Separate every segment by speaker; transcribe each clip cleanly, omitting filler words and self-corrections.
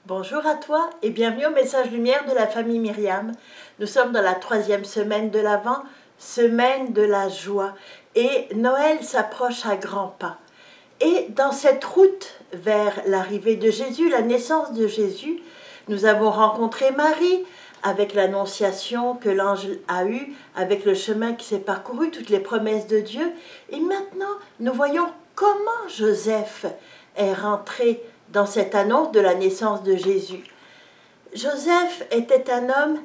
Speaker 1: Bonjour à toi et bienvenue au message lumière de la famille Myriam. Nous sommes dans la 3e semaine de l'Avent, semaine de la joie, et Noël s'approche à grands pas. Et dans cette route vers l'arrivée de Jésus, la naissance de Jésus, nous avons rencontré Marie avec l'annonciation que l'ange a eue, avec le chemin qui s'est parcouru, toutes les promesses de Dieu. Et maintenant, nous voyons comment Joseph est rentré dans cette annonce de la naissance de Jésus. Joseph était un homme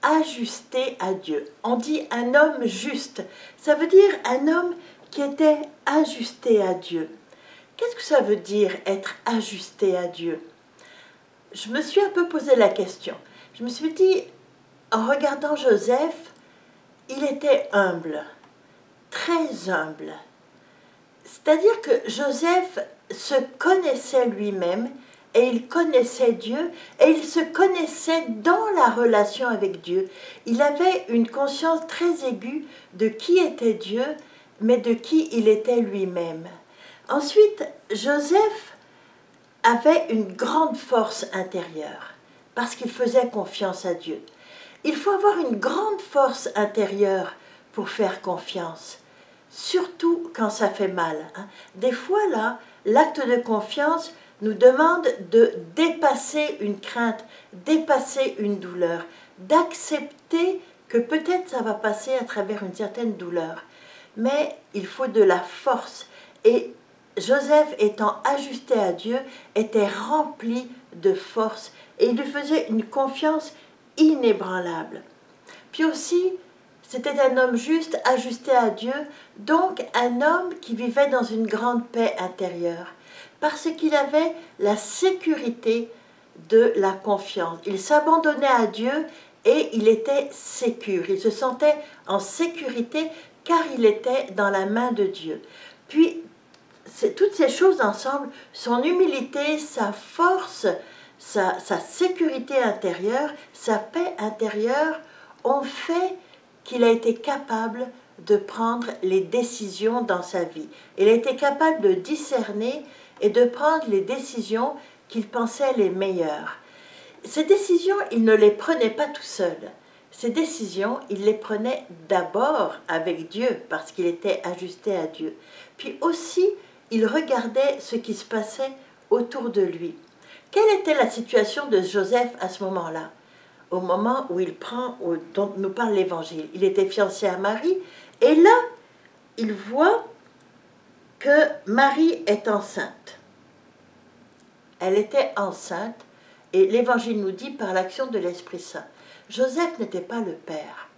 Speaker 1: ajusté à Dieu. On dit un homme juste. Ça veut dire un homme qui était ajusté à Dieu. Qu'est-ce que ça veut dire être ajusté à Dieu? Je me suis un peu posé la question. Je me suis dit, en regardant Joseph, il était humble, très humble. C'est-à-dire que Joseph se connaissait lui-même et il connaissait Dieu et il se connaissait dans la relation avec Dieu. Il avait une conscience très aiguë de qui était Dieu, mais de qui il était lui-même. Ensuite, Joseph avait une grande force intérieure parce qu'il faisait confiance à Dieu. Il faut avoir une grande force intérieure pour faire confiance. Surtout quand ça fait mal. Des fois, là, l'acte de confiance nous demande de dépasser une crainte, dépasser une douleur, d'accepter que peut-être ça va passer à travers une certaine douleur. Mais il faut de la force. Et Joseph, étant ajusté à Dieu, était rempli de force et il lui faisait une confiance inébranlable. Puis aussi, c'était un homme juste, ajusté à Dieu, donc un homme qui vivait dans une grande paix intérieure, parce qu'il avait la sécurité de la confiance. Il s'abandonnait à Dieu et il était sécure. Il se sentait en sécurité car il était dans la main de Dieu. Puis, toutes ces choses ensemble, son humilité, sa force, sa sécurité intérieure, sa paix intérieure, ont fait qu'il a été capable de prendre les décisions dans sa vie. Il a été capable de discerner et de prendre les décisions qu'il pensait les meilleures. Ces décisions, il ne les prenait pas tout seul. Ces décisions, il les prenait d'abord avec Dieu, parce qu'il était ajusté à Dieu. Puis aussi, il regardait ce qui se passait autour de lui. Quelle était la situation de Joseph à ce moment-là? Au moment où il prend, dont nous parle l'Évangile. Il était fiancé à Marie, et là, il voit que Marie est enceinte. Elle était enceinte, et l'Évangile nous dit par l'action de l'Esprit Saint. Joseph n'était pas le père.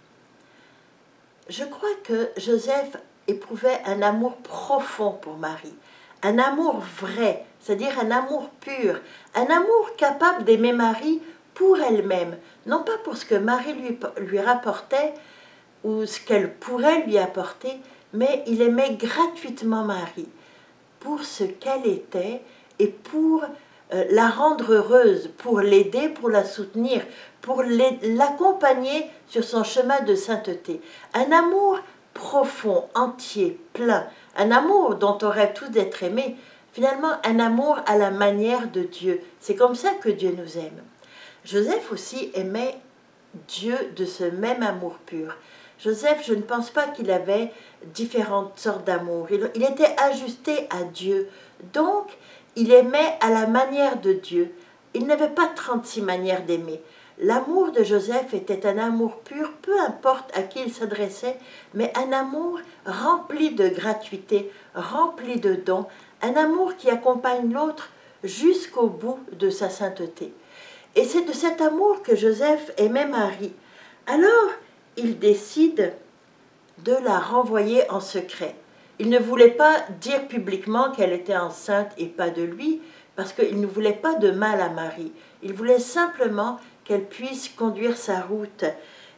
Speaker 1: Je crois que Joseph éprouvait un amour profond pour Marie, un amour vrai, c'est-à-dire un amour pur, un amour capable d'aimer Marie pour elle-même, non pas pour ce que Marie lui rapportait ou ce qu'elle pourrait lui apporter, mais il aimait gratuitement Marie pour ce qu'elle était et pour la rendre heureuse, pour l'aider, pour la soutenir, pour l'accompagner sur son chemin de sainteté. Un amour profond, entier, plein, un amour dont on rêve tous d'être aimé, finalement un amour à la manière de Dieu. C'est comme ça que Dieu nous aime. Joseph aussi aimait Dieu de ce même amour pur. Joseph, je ne pense pas qu'il avait différentes sortes d'amour. Il était ajusté à Dieu. Donc, il aimait à la manière de Dieu. Il n'avait pas 36 manières d'aimer. L'amour de Joseph était un amour pur, peu importe à qui il s'adressait, mais un amour rempli de gratuité, rempli de dons, un amour qui accompagne l'autre jusqu'au bout de sa sainteté. Et c'est de cet amour que Joseph aimait Marie. Alors, il décide de la renvoyer en secret. Il ne voulait pas dire publiquement qu'elle était enceinte et pas de lui, parce qu'il ne voulait pas de mal à Marie. Il voulait simplement qu'elle puisse conduire sa route.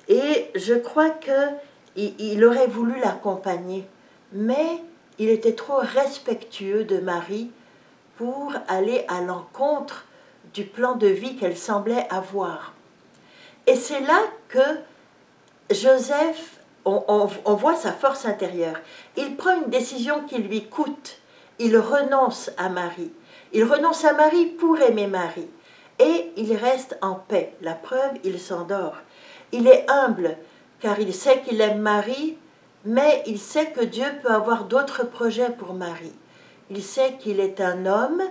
Speaker 1: Et je crois qu'il aurait voulu l'accompagner, mais il était trop respectueux de Marie pour aller à l'encontre du plan de vie qu'elle semblait avoir. Et c'est là que Joseph, on voit sa force intérieure. Il prend une décision qui lui coûte. Il renonce à Marie. Il renonce à Marie pour aimer Marie. et il reste en paix. La preuve, il s'endort. Il est humble, car il sait qu'il aime Marie, mais il sait que Dieu peut avoir d'autres projets pour Marie. Il sait qu'il est un homme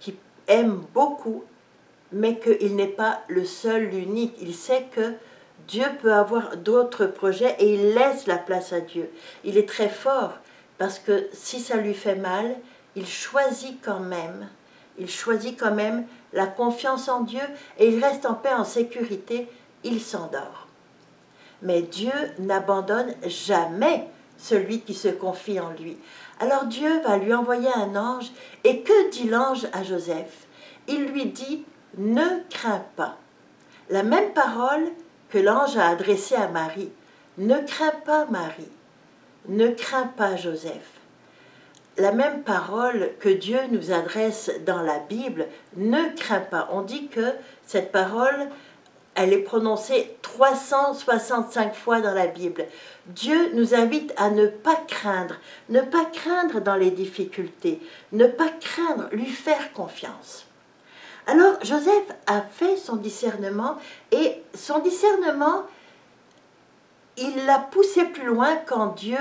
Speaker 1: qui aime beaucoup, mais qu'il n'est pas le seul, l'unique. Il sait que Dieu peut avoir d'autres projets et il laisse la place à Dieu. Il est très fort parce que si ça lui fait mal, il choisit quand même la confiance en Dieu et il reste en paix, en sécurité, il s'endort. Mais Dieu n'abandonne jamais celui qui se confie en lui. Alors Dieu va lui envoyer un ange, et que dit l'ange à Joseph? Il lui dit « Ne crains pas ». La même parole que l'ange a adressée à Marie. « Ne crains pas Marie, ne crains pas Joseph ». La même parole que Dieu nous adresse dans la Bible, « Ne crains pas ». On dit que cette parole, elle est prononcée 365 fois dans la Bible. Dieu nous invite à ne pas craindre dans les difficultés, ne pas craindre, lui faire confiance. Alors Joseph a fait son discernement, et son discernement, il l'a poussé plus loin quand Dieu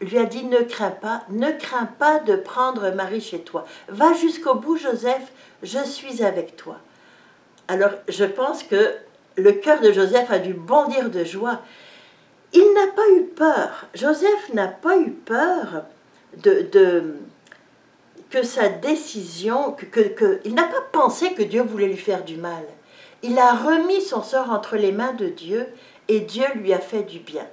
Speaker 1: lui a dit « Ne crains pas de prendre Marie chez toi. Va jusqu'au bout, Joseph, je suis avec toi. » Alors, je pense que le cœur de Joseph a dû bondir de joie. Il n'a pas eu peur. Joseph n'a pas eu peur que sa décision, il n'a pas pensé que Dieu voulait lui faire du mal. Il a remis son sort entre les mains de Dieu et Dieu lui a fait du bien.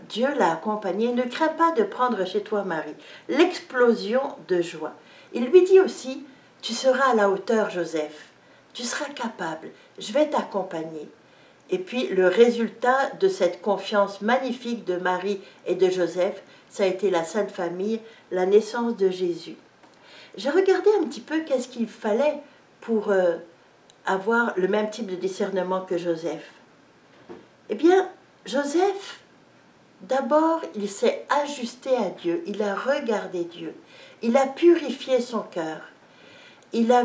Speaker 1: Dieu l'a accompagné. Ne crains pas de prendre chez toi Marie. L'explosion de joie. Il lui dit aussi, tu seras à la hauteur, Joseph. Tu seras capable, je vais t'accompagner. Et puis le résultat de cette confiance magnifique de Marie et de Joseph, ça a été la Sainte Famille, la naissance de Jésus. J'ai regardé un petit peu qu'est-ce qu'il fallait pour avoir le même type de discernement que Joseph. Eh bien, Joseph, d'abord, il s'est ajusté à Dieu, il a regardé Dieu, il a purifié son cœur, il a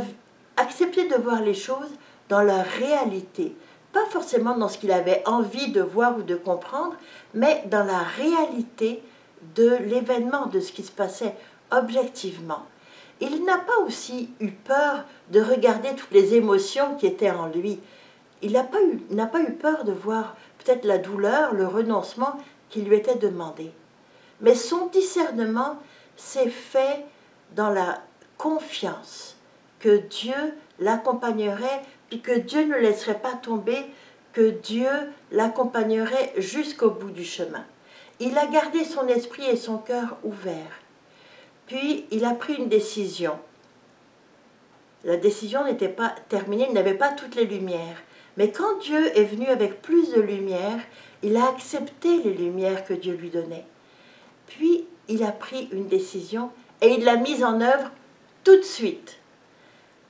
Speaker 1: accepter de voir les choses dans leur réalité, pas forcément dans ce qu'il avait envie de voir ou de comprendre, mais dans la réalité de l'événement, de ce qui se passait objectivement. Il n'a pas aussi eu peur de regarder toutes les émotions qui étaient en lui. Il n'a pas eu peur de voir peut-être la douleur, le renoncement qui lui était demandé. Mais son discernement s'est fait dans la confiance que Dieu l'accompagnerait, puis que Dieu ne laisserait pas tomber, que Dieu l'accompagnerait jusqu'au bout du chemin. Il a gardé son esprit et son cœur ouverts. Puis il a pris une décision. La décision n'était pas terminée, il n'avait pas toutes les lumières. Mais quand Dieu est venu avec plus de lumière, il a accepté les lumières que Dieu lui donnait. Puis il a pris une décision et il l'a mise en œuvre tout de suite.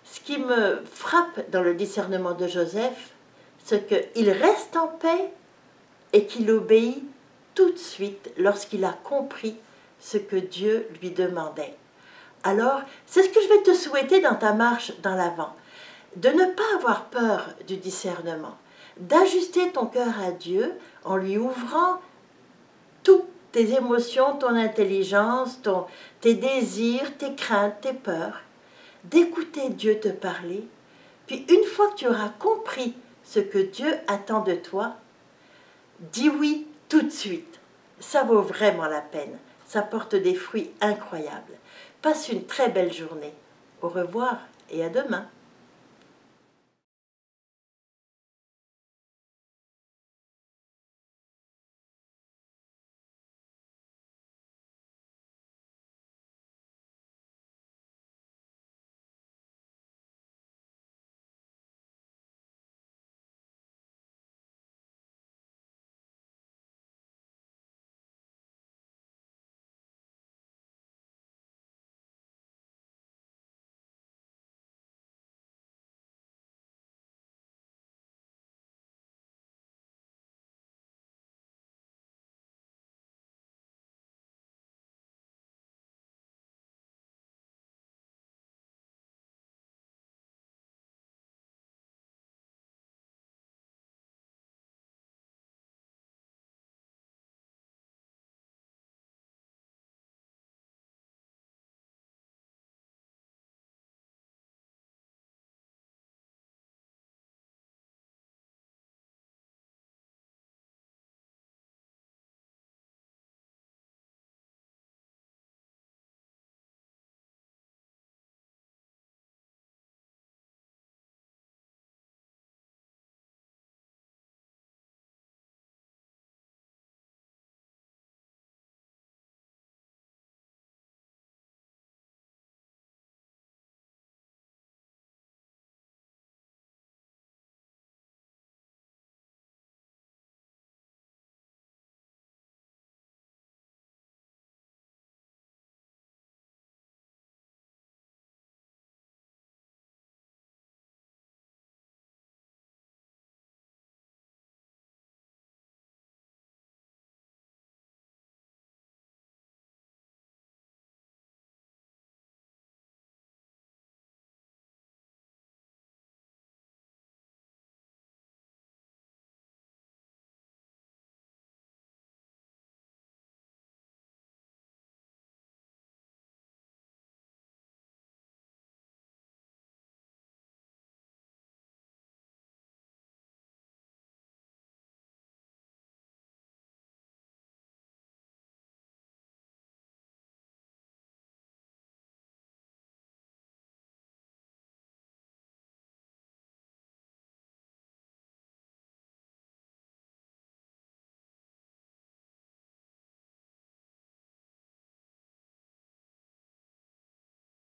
Speaker 1: Ce qui me frappe dans le discernement de Joseph, c'est qu'il reste en paix et qu'il obéit tout de suite lorsqu'il a compris ce que Dieu lui demandait. Alors, c'est ce que je vais te souhaiter dans ta marche dans l'Avent, de ne pas avoir peur du discernement, d'ajuster ton cœur à Dieu en lui ouvrant toutes tes émotions, ton intelligence, tes désirs, tes craintes, tes peurs, d'écouter Dieu te parler, puis une fois que tu auras compris ce que Dieu attend de toi, dis oui tout de suite. Ça vaut vraiment la peine. Ça porte des fruits incroyables. Passe une très belle journée. Au revoir et à demain.